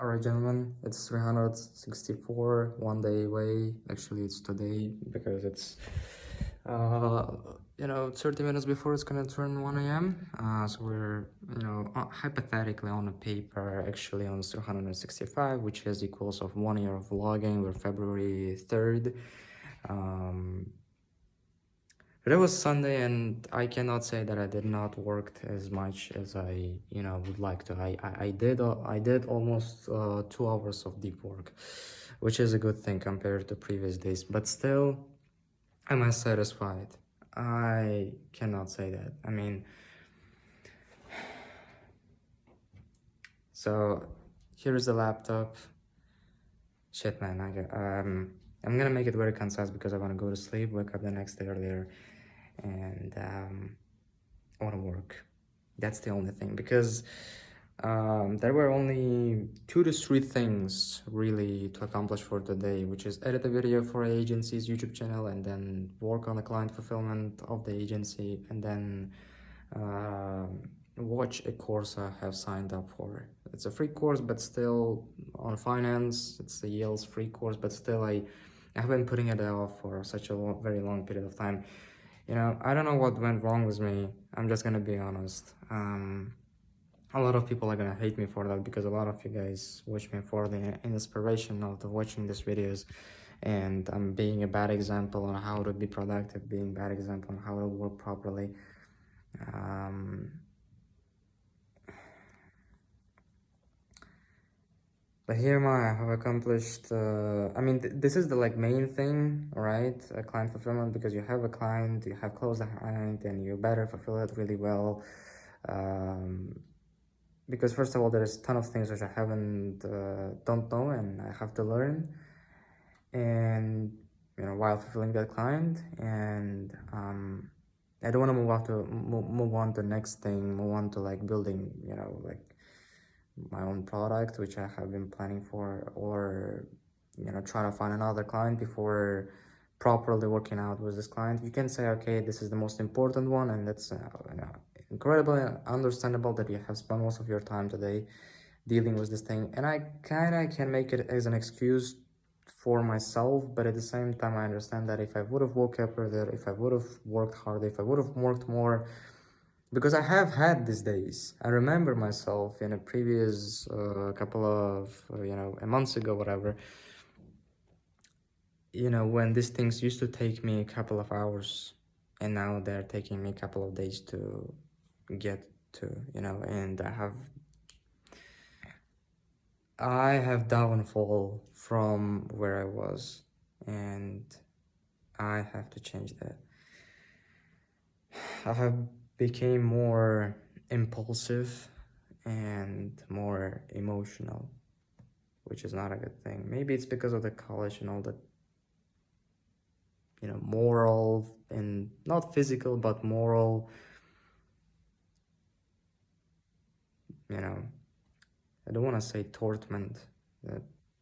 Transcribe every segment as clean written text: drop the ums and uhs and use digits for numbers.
Alright, gentlemen, it's 364, one day away. Actually, it's today because it's, uh, 30 minutes before it's gonna turn 1 a.m. So we're, hypothetically on a paper, actually on 365, which is equals of 1 year of vlogging. We're February 3rd. It was Sunday, and I cannot say that I did not work as much as I, would like to. I did almost 2 hours of deep work, which is a good thing compared to previous days. But still, am I satisfied? I cannot say that. I mean, so here's the laptop. Shit, man. I'm gonna make it very concise because I want to go to sleep, wake up the next day earlier, and I want to work. That's the only thing, because there were only 2 to 3 things really to accomplish for today, which is edit a video for agency's YouTube channel, and then work on the client fulfillment of the agency, and then watch a course I have signed up for. It's a free course, but still on finance. It's the Yale's free course, but still I have been putting it off for such a very long period of time. I don't know what went wrong with me. I'm just gonna be honest. A lot of people are gonna hate me for that, because a lot of you guys watch me for the inspiration of watching these videos, and I'm being a bad example on how to be productive, being bad example on how to work properly. But here I have accomplished, I mean, this is the main thing, right? A client fulfillment, because you have a client, you have closed the client, and you better fulfill it really well. Because first of all, there's a ton of things which I don't know, and I have to learn, and while fulfilling that client. And I don't want to move on to the next thing, move on to building, my own product, which I have been planning for, or trying to find another client before properly working out with this client. You can say, okay, this is the most important one, and that's incredibly understandable that you have spent most of your time today dealing with this thing, and I kind of can make it as an excuse for myself. But at the same time, I understand that if I would have woke up earlier, if I would have worked harder, if I would have worked more, because I have had these days. I remember myself in a previous couple of a months ago, whatever, when these things used to take me a couple of hours, and now they're taking me a couple of days to get to, and I have downfall from where I was, and I have to change that. I have became more impulsive and more emotional, which is not a good thing. Maybe it's because of the college and all that, moral, and not physical, but moral, I don't want to say torment,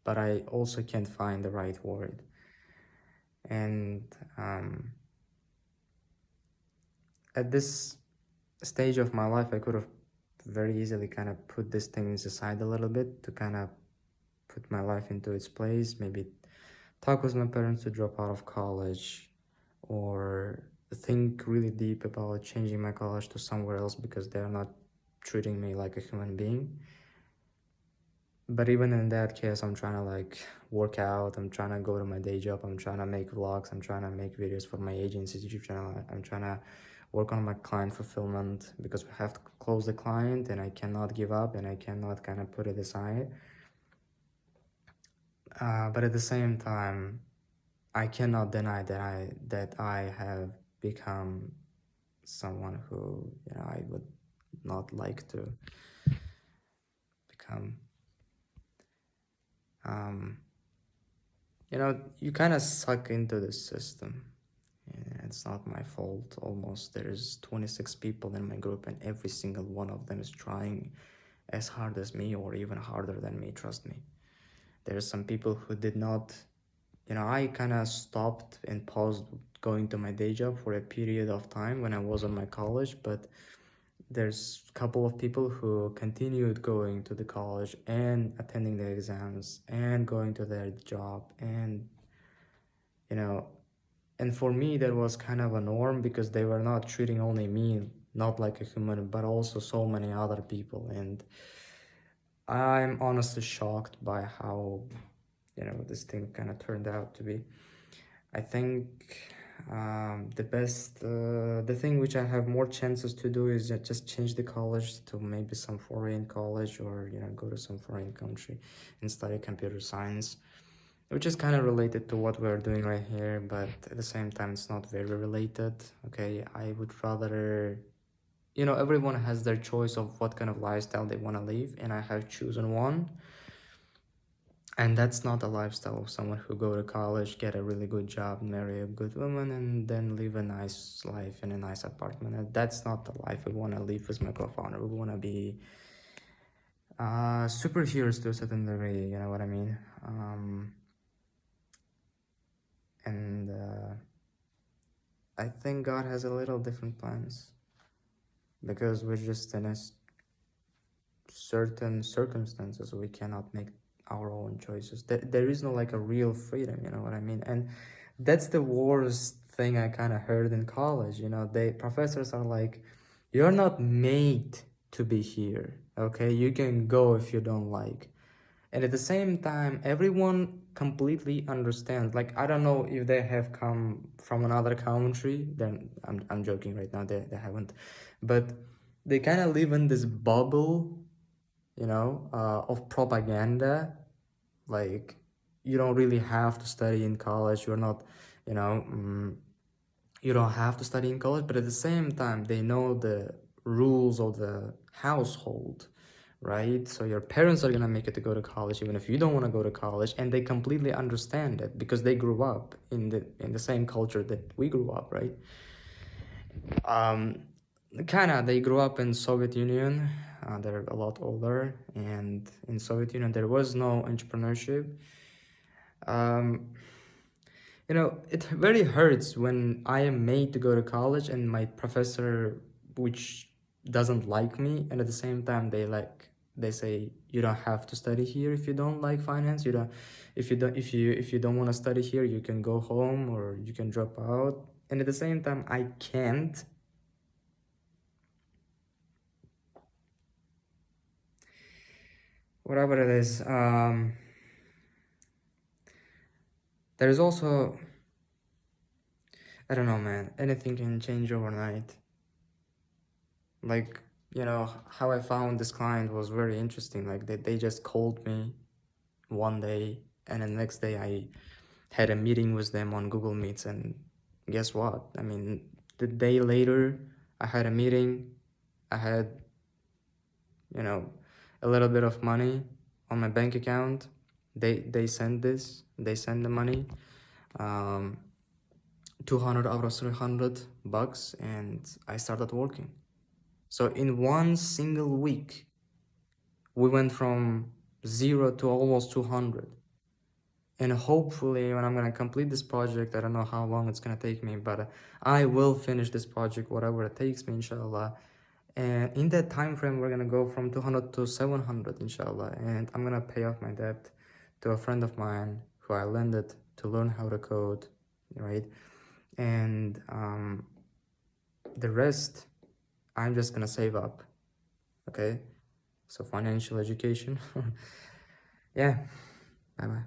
but I also can't find the right word. And at this stage of my life, I could have very easily kind of put these things aside a little bit to kind of put my life into its place, maybe talk with my parents to drop out of college, or think really deep about changing my college to somewhere else because they're not treating me like a human being. But even in that case, I'm trying to work out, I'm trying to go to my day job, I'm trying to make vlogs, I'm trying to make videos for my agency's YouTube channel, I'm trying to work on my client fulfillment, because we have to close the client, and I cannot give up, and I cannot kind of put it aside. But at the same time, I cannot deny that I have become someone who I would not like to become. You kind of suck into the system. Yeah, it's not my fault. Almost there's 26 people in my group, and every single one of them is trying as hard as me, or even harder than me, trust me. There's some people who did not, I kind of stopped and paused going to my day job for a period of time when I was on my college, but there's a couple of people who continued going to the college and attending the exams and going to their job, and you know, and for me that was kind of a norm because they were not treating only me not like a human but also so many other people. And I'm honestly shocked by how, this thing kind of turned out to be. I think the thing which I have more chances to do is just change the college to maybe some foreign college, or go to some foreign country and study computer science, which is kind of related to what we're doing right here, but at the same time it's not very related. Okay, I would rather, everyone has their choice of what kind of lifestyle they want to live, and I have chosen one. And that's not a lifestyle of someone who go to college, get a really good job, marry a good woman, and then live a nice life in a nice apartment. And that's not the life we want to live with my co-founder. We want to be superheroes to a certain degree, you know what I mean? And I think God has a little different plans because we're just in a certain circumstances we cannot make our own choices. There is no like a real freedom, you know what I mean? And that's the worst thing I kind of heard in college. The professors are like, you're not made to be here, okay? You can go if you don't like. And at the same time, everyone completely understands. Like, I don't know if they have come from another country, then I'm joking right now, they haven't, but they kind of live in this bubble, of propaganda. Like, you don't really have to study in college. You're not, you know, mm, you don't have to study in college, but at the same time, they know the rules of the household, right? So your parents are gonna make it to go to college, even if you don't want to go to college, and they completely understand it because they grew up in the same culture that we grew up, right? Um, kind of, they grew up in Soviet Union. They're a lot older, and in Soviet Union there was no entrepreneurship. Um, it very hurts when I am made to go to college and my professor, which doesn't like me, and at the same time they say you don't have to study here if you don't like finance. You don't, if you don't want to study here, you can go home or you can drop out. And at the same time, I can't. Whatever it is, there's also, I don't know, man, anything can change overnight. Like, how I found this client was very interesting. Like, they just called me one day, and the next day I had a meeting with them on Google Meets, and guess what? I mean, the day later, I had a meeting, I had, you know, a little bit of money on my bank account. They send the money, 200 out of 300 bucks, and I started working. So in one single week, we went from 0 to almost 200. And hopefully when I'm gonna complete this project, I don't know how long it's gonna take me, but I will finish this project, whatever it takes me, inshallah. And in that time frame, we're gonna go from 200 to 700, inshallah. And I'm gonna pay off my debt to a friend of mine who I lended to learn how to code, right? And the rest, I'm just gonna save up, okay? So financial education. Yeah, bye bye.